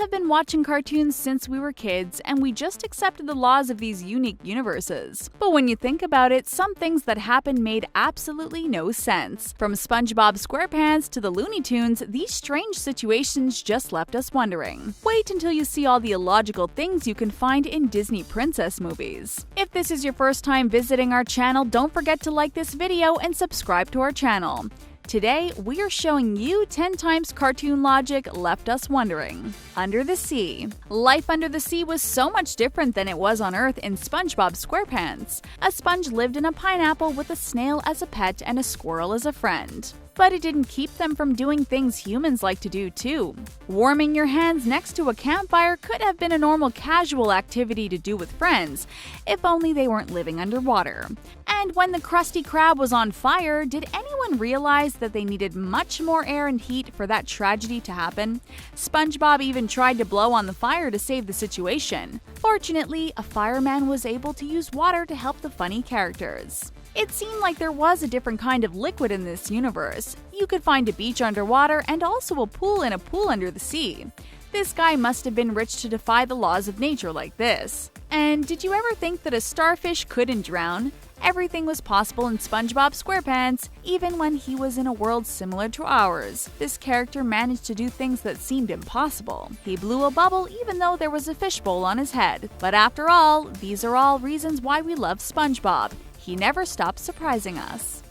have been watching cartoons since we were kids, and we just accepted the laws of these unique universes. But when you think about it, some things that happened made absolutely no sense. From SpongeBob SquarePants to the Looney Tunes, these strange situations just left us wondering. Wait until you see all the illogical things you can find in Disney princess movies. If this is your first time visiting our channel, don't forget to like this video and subscribe to our channel. Today, we are showing you 10 times cartoon logic left us wondering. Under the sea. Life under the sea was so much different than it was on Earth in SpongeBob SquarePants. A sponge lived in a pineapple with a snail as a pet and a squirrel as a friend. But it didn't keep them from doing things humans like to do too. Warming your hands next to a campfire could have been a normal casual activity to do with friends, if only they weren't living underwater. And when the Krusty Krab was on fire, did anyone realize that they needed much more air and heat for that tragedy to happen? SpongeBob even tried to blow on the fire to save the situation. Fortunately, a fireman was able to use water to help the funny characters. It seemed like there was a different kind of liquid in this universe. You could find a beach underwater and also a pool in a pool under the sea. This guy must have been rich to defy the laws of nature like this. And did you ever think that a starfish couldn't drown? Everything was possible in SpongeBob SquarePants, even when he was in a world similar to ours. This character managed to do things that seemed impossible. He blew a bubble even though there was a fishbowl on his head. But after all, these are all reasons why we love SpongeBob. He never stops surprising us.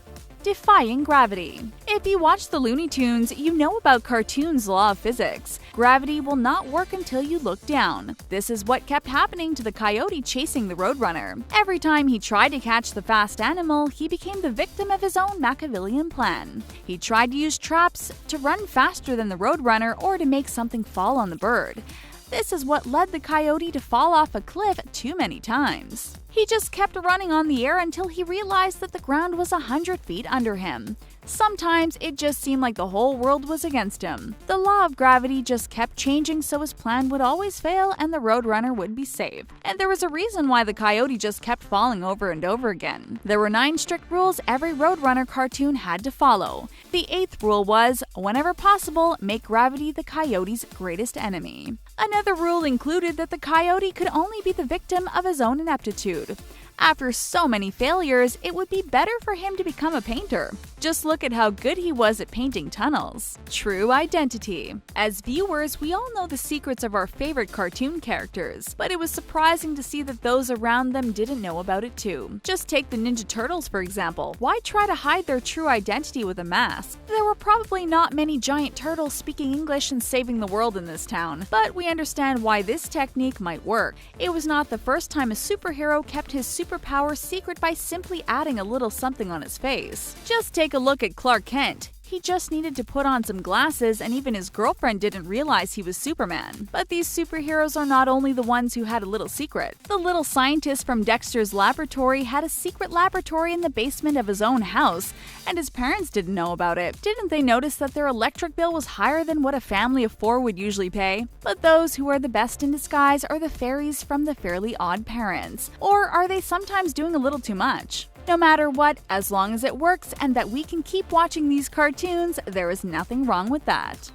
Defying gravity. If you watch the Looney Tunes, you know about cartoon's law of physics. Gravity will not work until you look down. This is what kept happening to the coyote chasing the Roadrunner. Every time he tried to catch the fast animal, he became the victim of his own Machiavellian plan. He tried to use traps to run faster than the Roadrunner or to make something fall on the bird. This is what led the coyote to fall off a cliff too many times. He just kept running on the air until he realized that the ground was 100 feet under him. Sometimes it just seemed like the whole world was against him. The law of gravity just kept changing so his plan would always fail and the Roadrunner would be saved. And there was a reason why the coyote just kept falling over and over again. There were 9 strict rules every Roadrunner cartoon had to follow. The 8th rule was, whenever possible, make gravity the coyote's greatest enemy. Another rule included that the coyote could only be the victim of his own ineptitude. After so many failures, it would be better for him to become a painter. Just look at how good he was at painting tunnels. True identity. As viewers, we all know the secrets of our favorite cartoon characters, but it was surprising to see that those around them didn't know about it too. Just take the Ninja Turtles for example. Why try to hide their true identity with a mask? There were probably not many giant turtles speaking English and saving the world in this town, but we understand why this technique might work. It was not the first time a superhero kept his superpower secret by simply adding a little something on his face. Just take a look at Clark Kent. He just needed to put on some glasses and even his girlfriend didn't realize he was Superman. But these superheroes are not only the ones who had a little secret. The little scientist from Dexter's laboratory had a secret laboratory in the basement of his own house, and his parents didn't know about it. Didn't they notice that their electric bill was higher than what a family of 4 would usually pay? But those who are the best in disguise are the fairies from the Fairly Odd Parents. Or are they sometimes doing a little too much? No matter what, as long as it works and that we can keep watching these cartoons, there is nothing wrong with that.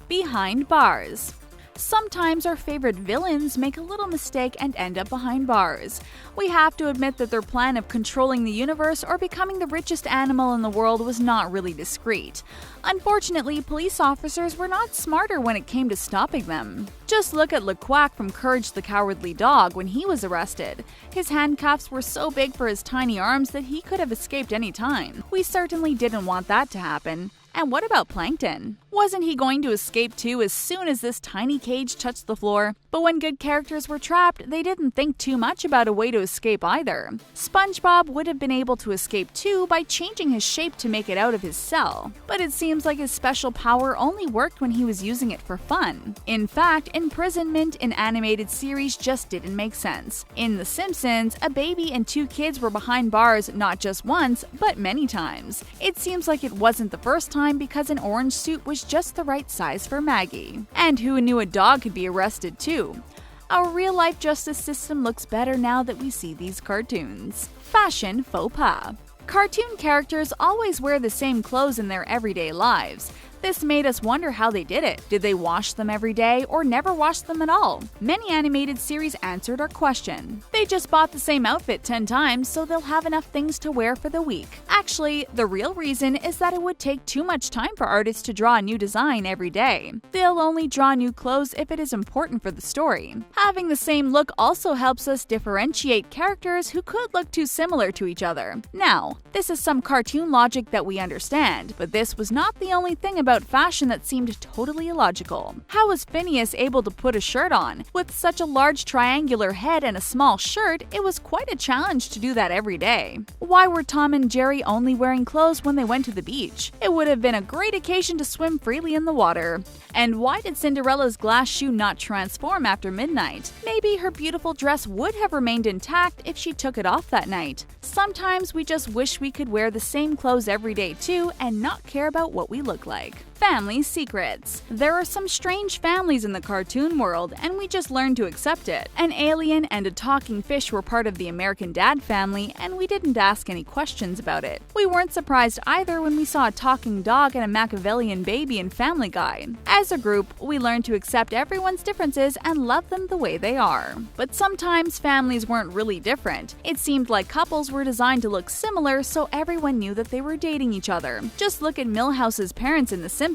Behind bars. Sometimes our favorite villains make a little mistake and end up behind bars. We have to admit that their plan of controlling the universe or becoming the richest animal in the world was not really discreet. Unfortunately, police officers were not smarter when it came to stopping them. Just look at LeQuack from Courage the Cowardly Dog when he was arrested. His handcuffs were so big for his tiny arms that he could have escaped any time. We certainly didn't want that to happen. And what about Plankton? Wasn't he going to escape too as soon as this tiny cage touched the floor? But when good characters were trapped, they didn't think too much about a way to escape either. SpongeBob would have been able to escape too by changing his shape to make it out of his cell. But it seems like his special power only worked when he was using it for fun. In fact, imprisonment in animated series just didn't make sense. In The Simpsons, a baby and 2 kids were behind bars not just once, but many times. It seems like it wasn't the first time because an orange suit was just the right size for Maggie. And who knew a dog could be arrested too? Our real-life justice system looks better now that we see these cartoons. Fashion faux pas. Cartoon characters always wear the same clothes in their everyday lives. This made us wonder how they did it. Did they wash them every day or never wash them at all? Many animated series answered our question. They just bought the same outfit 10 times so they'll have enough things to wear for the week. Actually, the real reason is that it would take too much time for artists to draw a new design every day. They'll only draw new clothes if it is important for the story. Having the same look also helps us differentiate characters who could look too similar to each other. Now, this is some cartoon logic that we understand, but this was not the only thing about fashion that seemed totally illogical. How was Phineas able to put a shirt on? With such a large triangular head and a small shirt, it was quite a challenge to do that every day. Why were Tom and Jerry only wearing clothes when they went to the beach? It would have been a great occasion to swim freely in the water. And why did Cinderella's glass shoe not transform after midnight? Maybe her beautiful dress would have remained intact if she took it off that night. Sometimes we just wish we could wear the same clothes every day too and not care about what we look like. Family secrets. There are some strange families in the cartoon world, and we just learned to accept it. An alien and a talking fish were part of the American Dad family, and we didn't ask any questions about it. We weren't surprised either when we saw a talking dog and a Machiavellian baby in Family Guy. As a group, we learned to accept everyone's differences and love them the way they are. But sometimes families weren't really different. It seemed like couples were designed to look similar, so everyone knew that they were dating each other. Just look at Milhouse's parents in The Simpsons.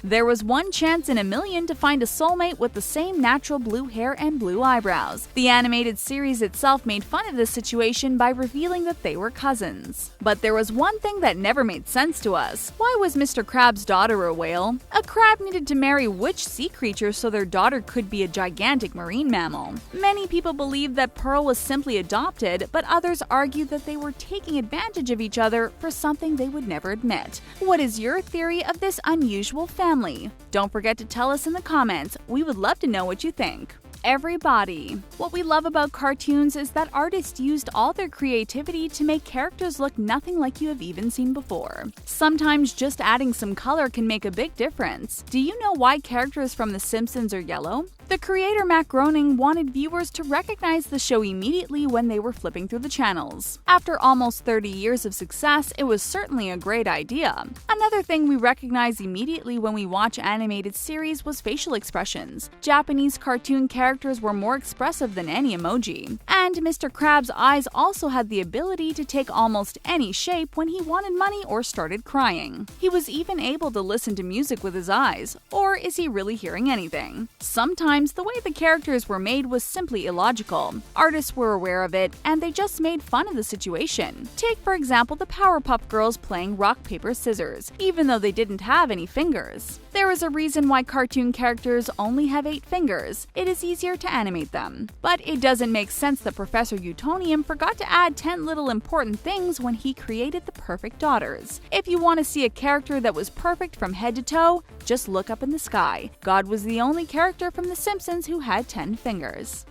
There was one chance in a million to find a soulmate with the same natural blue hair and blue eyebrows. The animated series itself made fun of this situation by revealing that they were cousins. But there was one thing that never made sense to us. Why was Mr. Crab's daughter a whale? A crab needed to marry which sea creature so their daughter could be a gigantic marine mammal? Many people believe that Pearl was simply adopted, but others argue that they were taking advantage of each other for something they would never admit. What is your theory of this unusual family? Don't forget to tell us in the comments. We would love to know what you think. Everybody. What we love about cartoons is that artists used all their creativity to make characters look nothing like you have even seen before. Sometimes just adding some color can make a big difference. Do you know why characters from The Simpsons are yellow? The creator Matt Groening wanted viewers to recognize the show immediately when they were flipping through the channels. After almost 30 years of success, it was certainly a great idea. Another thing we recognize immediately when we watch animated series was facial expressions. Japanese cartoon characters were more expressive than any emoji. And Mr. Krabs' eyes also had the ability to take almost any shape when he wanted money or started crying. He was even able to listen to music with his eyes. Or is he really hearing anything? Sometimes the way the characters were made was simply illogical. Artists were aware of it, and they just made fun of the situation. Take, for example, the Powerpuff Girls playing rock, paper, scissors, even though they didn't have any fingers. There is a reason why cartoon characters only have 8 fingers. It is easier to animate them. But it doesn't make sense that Professor Utonium forgot to add 10 little important things when he created the perfect daughters. If you want to see a character that was perfect from head to toe, just look up in the sky. God was the only character from The Simpsons who had 10 fingers.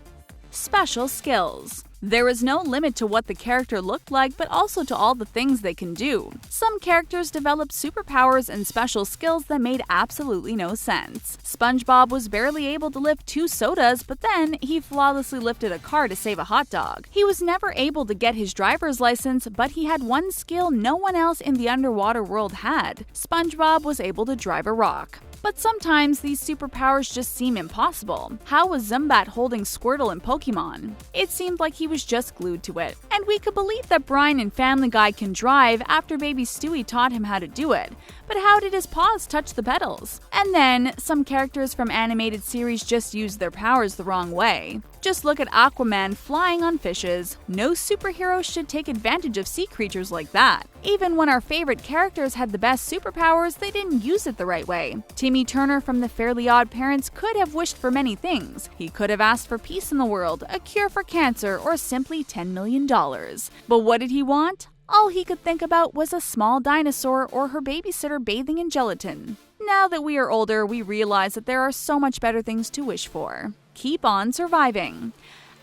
Special skills. There is no limit to what the character looked like, but also to all the things they can do. Some characters developed superpowers and special skills that made absolutely no sense. SpongeBob was barely able to lift 2 sodas, but then he flawlessly lifted a car to save a hot dog. He was never able to get his driver's license, but he had one skill no one else in the underwater world had. SpongeBob was able to drive a rock. But sometimes these superpowers just seem impossible. How was Zubat holding Squirtle in Pokemon? It seemed like he was just glued to it. And we could believe that Brian in Family Guy can drive after baby Stewie taught him how to do it. But how did his paws touch the pedals? And then, some characters from animated series just used their powers the wrong way. Just look at Aquaman flying on fishes. No superhero should take advantage of sea creatures like that. Even when our favorite characters had the best superpowers, they didn't use it the right way. Timmy Turner from The Fairly Odd Parents could have wished for many things. He could have asked for peace in the world, a cure for cancer, or simply $10 million. But what did he want? All he could think about was a small dinosaur or her babysitter bathing in gelatin. Now that we are older, we realize that there are so much better things to wish for. Keep on surviving.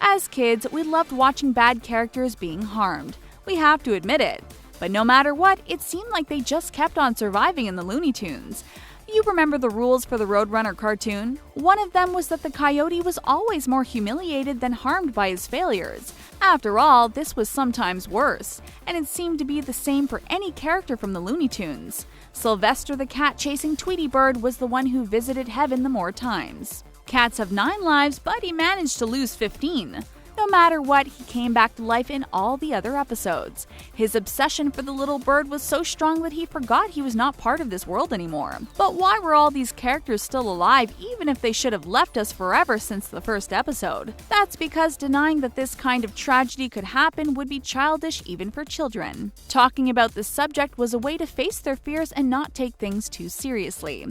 As kids, we loved watching bad characters being harmed. We have to admit it. But no matter what, it seemed like they just kept on surviving in the Looney Tunes. You remember the rules for the Roadrunner cartoon? One of them was that the coyote was always more humiliated than harmed by his failures. After all, this was sometimes worse, and it seemed to be the same for any character from the Looney Tunes. Sylvester the cat chasing Tweety Bird was the one who visited heaven the more times. Cats have 9 lives, but he managed to lose 15. No matter what, he came back to life in all the other episodes. His obsession for the little bird was so strong that he forgot he was not part of this world anymore. But why were all these characters still alive even if they should have left us forever since the first episode? That's because denying that this kind of tragedy could happen would be childish even for children. Talking about this subject was a way to face their fears and not take things too seriously.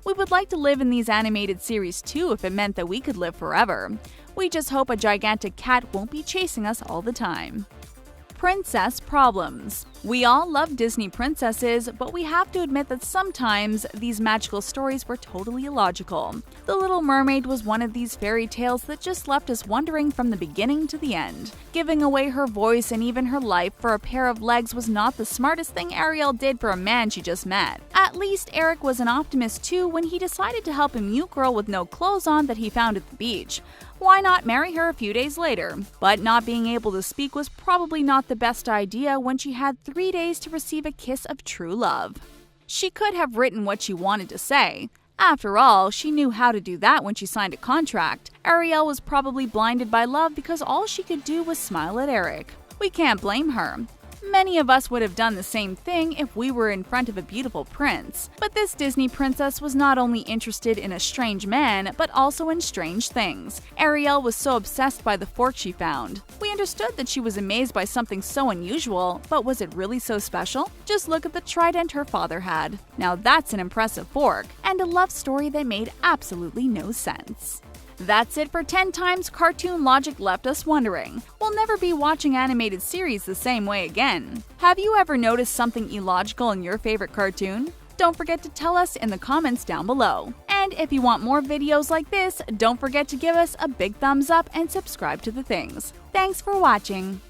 We would like to live in these animated series too if it meant that we could live forever. We just hope a gigantic cat won't be chasing us all the time. Princess problems. We all love Disney princesses, but we have to admit that sometimes these magical stories were totally illogical. The Little Mermaid was one of these fairy tales that just left us wondering from the beginning to the end. Giving away her voice and even her life for a pair of legs was not the smartest thing Ariel did for a man she just met. At least Eric was an optimist too when he decided to help a mute girl with no clothes on that he found at the beach. Why not marry her a few days later? But not being able to speak was probably not the best idea when she had 3 days to receive a kiss of true love. She could have written what she wanted to say. After all, she knew how to do that when she signed a contract. Ariel was probably blinded by love because all she could do was smile at Eric. We can't blame her. Many of us would have done the same thing if we were in front of a beautiful prince. But this Disney princess was not only interested in a strange man, but also in strange things. Ariel was so obsessed by the fork she found. We understood that she was amazed by something so unusual, but was it really so special? Just look at the trident her father had. Now that's an impressive fork, and a love story that made absolutely no sense. That's it for 10 times cartoon logic left us wondering. We'll never be watching animated series the same way again. Have you ever noticed something illogical in your favorite cartoon? Don't forget to tell us in the comments down below. And if you want more videos like this, don't forget to give us a big thumbs up and subscribe to the things. Thanks for watching.